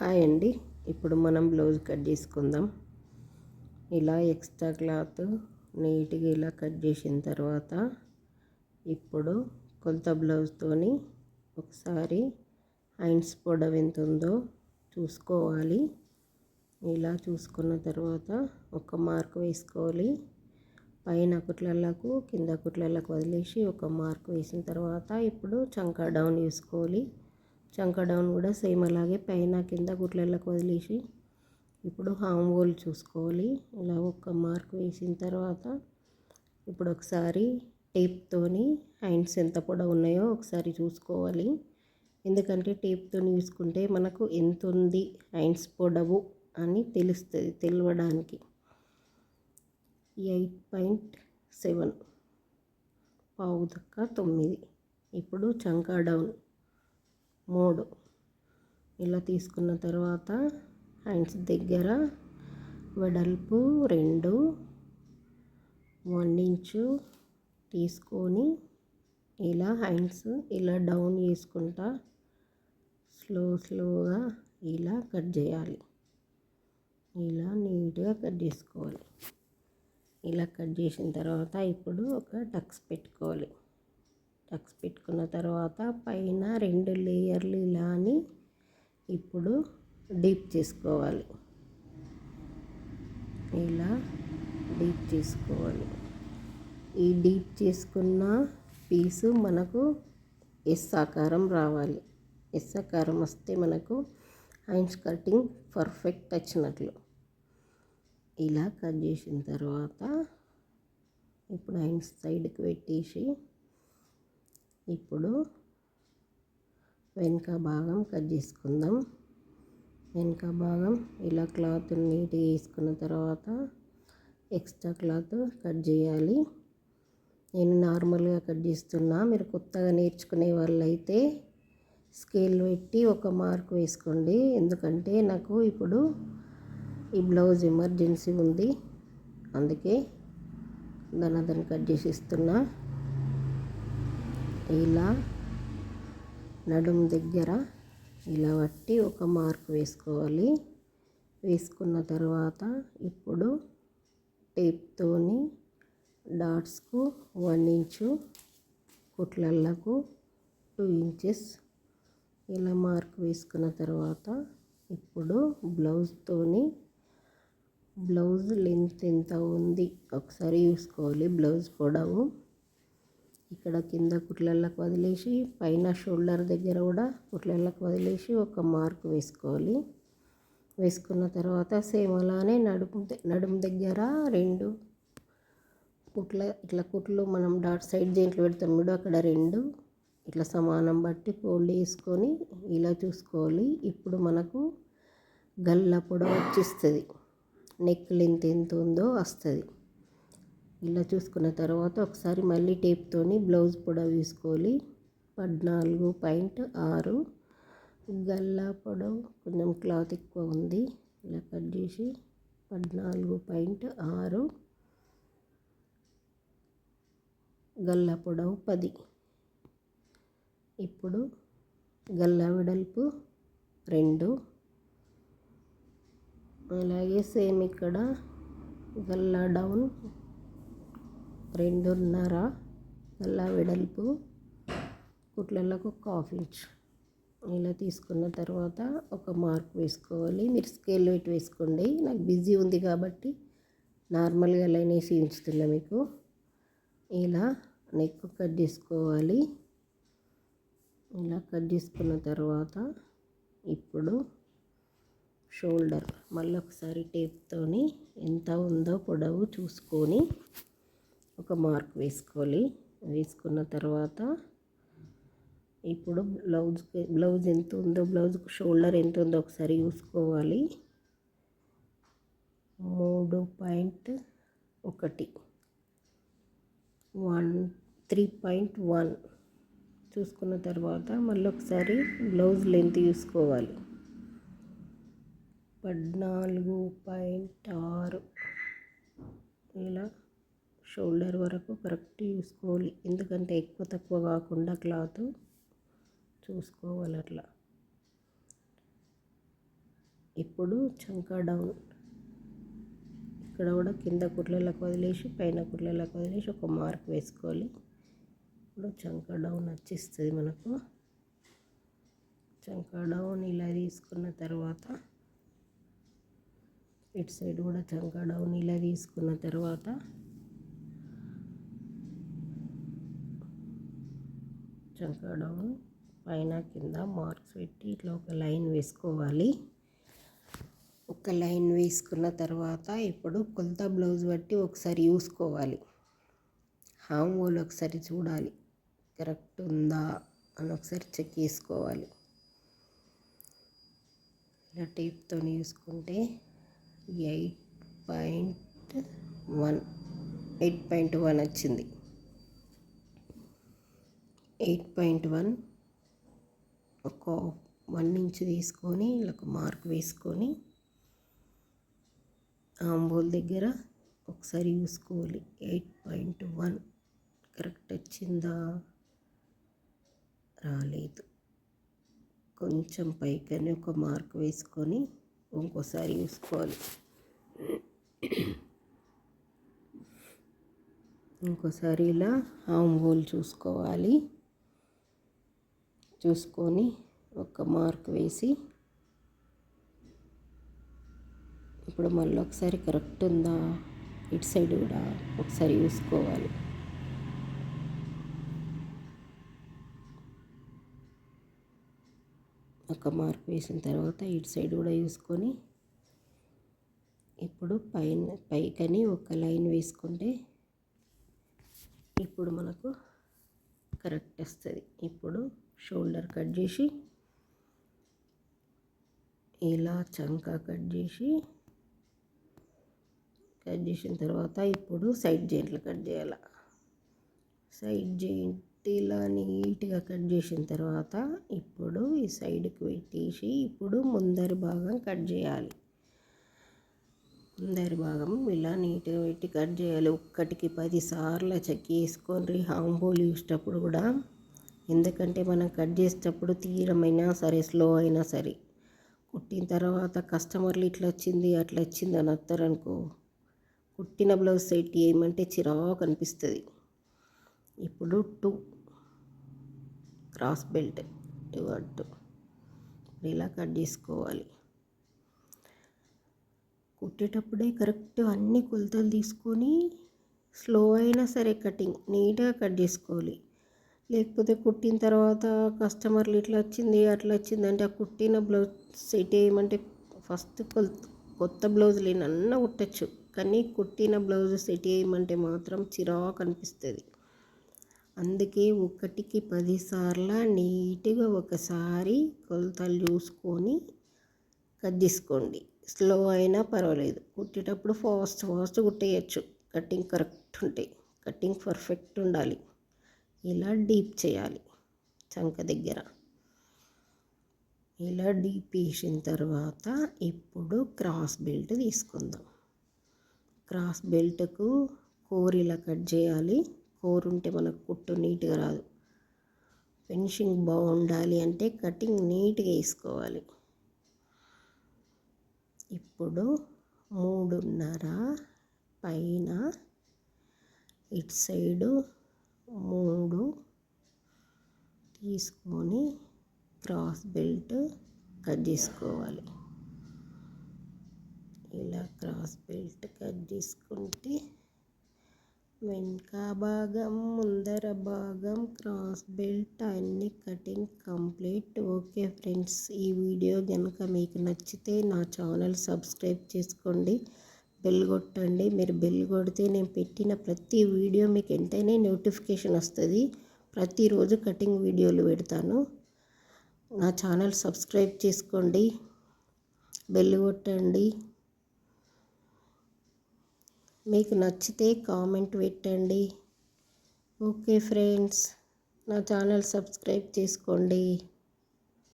Hi అండి. ఇప్పుడు మనం బ్లౌజ్ కట్ చేసుకుందాం. ఇలా ఎక్స్ట్రా క్లాత్ నీట్గా ఇలా కట్ చేసిన తర్వాత ఇప్పుడు కొలత బ్లౌజ్తోని ఒకసారి హ్యాండ్స్ పొడవు ఎంత ఉందో చూసుకోవాలి. ఇలా చూసుకున్న తర్వాత ఒక మార్క్ వేసుకోవాలి. పైన కుట్లలకు కింద కుట్లలకు వదిలేసి ఒక మార్క్ వేసిన తర్వాత ఇప్పుడు చంకా డౌన్ వేసుకోవాలి. చంకా డౌన్ కూడా సేమ్ అలాగే పైన కింద కుట్లలకు వదిలేసి ఇప్పుడు హామ్ హోల్ చూసుకోవాలి. ఇలా ఒక మార్క్ వేసిన తర్వాత ఇప్పుడు ఒకసారి టేప్తోని హ్యాండ్స్ ఎంత పొడవు ఉన్నాయో ఒకసారి చూసుకోవాలి. ఎందుకంటే టేప్తో చూసుకుంటే మనకు ఎంత ఉంది హ్యాండ్స్ పొడవు అని తెలుస్తుంది. తెలవడానికి 8.7 పావు దక్క 9. ఇప్పుడు చంకా డౌన్ 3 ఇలా తీసుకున్న తర్వాత హ్యాండ్స్ దగ్గర వెడల్పు 2 1 ఇంచు తీసుకొని ఇలా హ్యాండ్స్ ఇలా డౌన్ చేసుకుంటా స్లోగా ఇలా కట్ చేయాలి. ఇలా నీట్గా కట్ చేసుకోవాలి. ఇలా కట్ చేసిన తర్వాత ఇప్పుడు ఒక టక్స్ పెట్టుకోవాలి. టక్స్ పెట్టుకున్న తర్వాత పైన 2 లేయర్లు ఇలా అని ఇప్పుడు డీప్ చేసుకోవాలి. ఇలా డీప్ చేసుకోవాలి. ఈ డీప్ చేసుకున్న పీసు మనకు ఎస్ ఆకారం రావాలి. ఎస్ ఆకారం వస్తే మనకు హ్యాండ్స్ కటింగ్ పర్ఫెక్ట్ వచ్చినట్లు. ఇలా కట్ చేసిన తర్వాత ఇప్పుడు హ్యాండ్స్ సైడ్కి పెట్టేసి ఇప్పుడు వెనుక భాగం కట్ చేసుకుందాం. వెనుక భాగం ఇలా క్లాత్ నీట్గా వేసుకున్న తర్వాత ఎక్స్ట్రా క్లాత్ కట్ చేయాలి. నేను నార్మల్గా కట్ చేస్తున్నా. మీరు కొత్తగా నేర్చుకునే వాళ్ళైతే స్కేల్ పెట్టి ఒక మార్క్ వేసుకోండి. ఎందుకంటే నాకు ఇప్పుడు ఈ బ్లౌజ్ ఎమర్జెన్సీ ఉంది, అందుకే దాన్ని కట్ చేసి ఇస్తున్నా. ఇలా నడుము దగ్గర ఇలా పట్టి ఒక మార్క్ వేసుకోవాలి. వేసుకున్న తర్వాత ఇప్పుడు టేప్తోని డాట్స్కు 1 ఇంచు కుట్లలకు 2 ఇంచెస్ ఇలా మార్క్ వేసుకున్న తర్వాత ఇప్పుడు బ్లౌజ్ లెంత్ ఎంత ఉంది ఒకసారి చూసుకోవాలి. బ్లౌజ్ పొడవు ఇక్కడ కింద కుట్లలకు వదిలేసి పైన షోల్డర్ దగ్గర కూడా కుట్లలకు వదిలేసి ఒక మార్క్ వేసుకోవాలి. వేసుకున్న తర్వాత సేమ్ అలానే నడుము దగ్గర 2 ఇట్లా కుట్లు మనం డాట్ సైడ్ జెంట్లు పెడతాం కూడా అక్కడ 2 ఇట్లా సమానం బట్టి ఫోల్డ్ చేసుకొని ఇలా చూసుకోవాలి. ఇప్పుడు మనకు గల్ల పొడవు వచ్చేస్తుంది. నెక్ లెంత్ ఎంత ఉందో వస్తుంది. ఇలా చూసుకున్న తర్వాత ఒకసారి మళ్ళీ టేప్తోని బ్లౌజ్ పొడవు తీసుకోవాలి. 14.6 గల్లా పొడవు కొంచెం క్లాత్ ఎక్కువ ఉంది. ఇలా కట్ చేసి 14.6 గల్లా పొడవు 10. ఇప్పుడు గల్లా వెడల్పు 2. అలాగే సేమ్ ఇక్కడ గల్లా డౌన్ 2.5 గల్లా వెడల్పు కుట్లలకు 1/2 ఇంచ్ ఇలా తీసుకున్న తర్వాత ఒక మార్క్ వేసుకోవాలి. మీరు స్కేల్ వెయిట్ వేసుకోండి. నాకు బిజీ ఉంది కాబట్టి నార్మల్గా లైన్ వేసి ఉంచుతున్నా మీకు. ఇలా నెక్ కట్ చేసుకోవాలి. ఇలా కట్ చేసుకున్న తర్వాత ఇప్పుడు షోల్డర్ మళ్ళీ ఒకసారి టేప్తోని ఎంత ఉందో పొడవు చూసుకొని ఒక మార్క్ వేసుకోవాలి. వేసుకున్న తర్వాత ఇప్పుడు బ్లౌజ్ ఎంత ఉందో బ్లౌజ్కు షోల్డర్ ఎంత ఉందో ఒకసారి చూసుకోవాలి. 3.1 చూసుకున్న తర్వాత మళ్ళీ ఒకసారి బ్లౌజ్ లెంత్ చూసుకోవాలి. 14.6 ఇలా షోల్డర్ వరకు కరెక్ట్ చూసుకోవాలి. ఎందుకంటే ఎక్కువ తక్కువ కాకుండా క్లాత్ చూసుకోవాలి. అట్లా ఇప్పుడు చంకా డౌన్ ఇక్కడ కూడా కింద కుట్లలకు వదిలేసి పైన కుట్లలకు వదిలేసి ఒక మార్క్ వేసుకోవాలి. ఇప్పుడు చంకా డౌన్ వచ్చేస్తుంది మనకు. చంకా డౌన్ ఇలా తీసుకున్న తర్వాత ఇటు సైడ్ కూడా చంకా డౌన్ ఇలా తీసుకున్న తర్వాత చంకా డౌన్ పైన కింద మార్క్స్ పెట్టి ఇట్లా ఒక లైన్ వేసుకోవాలి. ఒక లైన్ వేసుకున్న తర్వాత ఇప్పుడు కొలత బ్లౌజ్ బట్టి ఒకసారి చూసుకోవాలి. హామ్ హోల్ ఒకసారి చూడాలి కరెక్ట్ ఉందా అని ఒకసారి చెక్ చేసుకోవాలి. ఇలా టేప్తో చూసుకుంటే 8.1 వచ్చింది. 8.1 ఒక 1 ఇంచ్ తీసుకొని ఇలా ఒక మార్క్ వేసుకొని ఆంబోల్ దగ్గర ఒకసారి చూసుకోవాలి. 8.1 కరెక్ట్ వచ్చిందా రాలేదు. కొంచెం పైకని ఒక మార్క్ వేసుకొని ఇంకోసారి చూసుకోవాలి. ఇంకోసారి ఇలా ఆంబోల్ చూసుకోవాలి. చూసుకొని ఒక మార్క్ వేసి ఇప్పుడు మళ్ళీ ఒకసారి కరెక్ట్ ఉందా ఇటు సైడ్ కూడా ఒకసారి చూసుకోవాలి. ఒక మార్క్ వేసిన తర్వాత ఇటు సైడ్ కూడా చూసుకొని ఇప్పుడు పైకని ఒక లైన్ వేసుకుంటే ఇప్పుడు మనకు కరెక్ట్ వస్తుంది. ఇప్పుడు షోల్డర్ కట్ చేసి ఇలా చంకా కట్ చేసిన తర్వాత ఇప్పుడు సైడ్ జాయింట్లు కట్ చేయాలి. సైడ్ జాయింట్ ఇలా నీట్గా కట్ చేసిన తర్వాత ఇప్పుడు ఈ సైడ్కి పెట్టేసి ఇప్పుడు ముందరి భాగం కట్ చేయాలి. ముందరి భాగం ఇలా నీట్గా పెట్టి కట్ చేయాలి. ఒక్కటికి 10 సార్లు చెక్ చేసుకొని హాంబోల్ చూసేటప్పుడు కూడా, ఎందుకంటే మనం కట్ చేసేటప్పుడు తీయడమైనా సరే స్లో అయినా సరే కుట్టిన తర్వాత కస్టమర్లు ఇట్లా వచ్చింది అట్లా వచ్చింది అని వస్తారనుకో, కుట్టిన బ్లౌజ్ సెట్ చేయమంటే చిరాకు అనిపిస్తుంది. ఇప్పుడు 2 క్రాస్ బెల్ట్ 2 ఇలా కట్ చేసుకోవాలి. కుట్టేటప్పుడే కరెక్ట్ అన్ని కొలతలు తీసుకొని స్లో అయినా సరే కటింగ్ నీట్గా కట్ చేసుకోవాలి. లేకపోతే కుట్టిన తర్వాత కస్టమర్లు ఇట్లా వచ్చింది అట్లా వచ్చింది అంటే ఆ కుట్టిన బ్లౌజ్ సెట్ చేయమంటే ఫస్ట్ కొత్త బ్లౌజులు ఏమన్నా కుట్టచ్చు, కానీ కుట్టిన బ్లౌజ్ సెట్ చేయమంటే మాత్రం చిరాకు అనిపిస్తుంది. అందుకే ఒకటికి 10 సార్లు నీట్గా ఒకసారి కొలతలు చూసుకొని కట్ చేసుకోండి. స్లో అయినా పర్వాలేదు, కుట్టేటప్పుడు ఫాస్ట్ కుట్టేయచ్చు. కటింగ్ కరెక్ట్ ఉంటాయి, కటింగ్ పర్ఫెక్ట్ ఉండాలి. ఇలా డీప్ చేయాలి. చంక దగ్గర ఇలా డీప్ వేసిన తర్వాత ఇప్పుడు క్రాస్ బెల్ట్ తీసుకుందాం. క్రాస్ బెల్ట్కు కోర్ ఇలా కట్ చేయాలి. కోర్ ఉంటే మనకు కుట్టు నీట్గా రాదు. ఫినిషింగ్ బాగుండాలి అంటే కటింగ్ నీట్గా వేసుకోవాలి. ఇప్పుడు 3.5 పైన ఇటు సైడు 3 తీసుకొని క్రాస్ బెల్ట్ కట్ చేసుకోవాలి. ఇలా క్రాస్ బెల్ట్ కట్ చేసుకుంటే వెనుక భాగం ముందర భాగం క్రాస్ బెల్ట్ అన్ని కటింగ్ కంప్లీట్. ఓకే ఫ్రెండ్స్, ఈ వీడియో కనుక మీకు నచ్చితే నా ఛానల్ సబ్స్క్రైబ్ చేసుకోండి, బెల్ కొట్టండి. మీరు బెల్ కొడితే నేను పెట్టిన ప్రతి వీడియో మీకు వెంటనే నోటిఫికేషన్ వస్తుంది. ప్రతిరోజు కటింగ్ వీడియోలు పెడతాను. నా ఛానల్ సబ్స్క్రైబ్ చేసుకోండి, బెల్ కొట్టండి. మీకు నచ్చితే కామెంట్ పెట్టండి. ఓకే ఫ్రెండ్స్, నా ఛానల్ సబ్స్క్రైబ్ చేసుకోండి.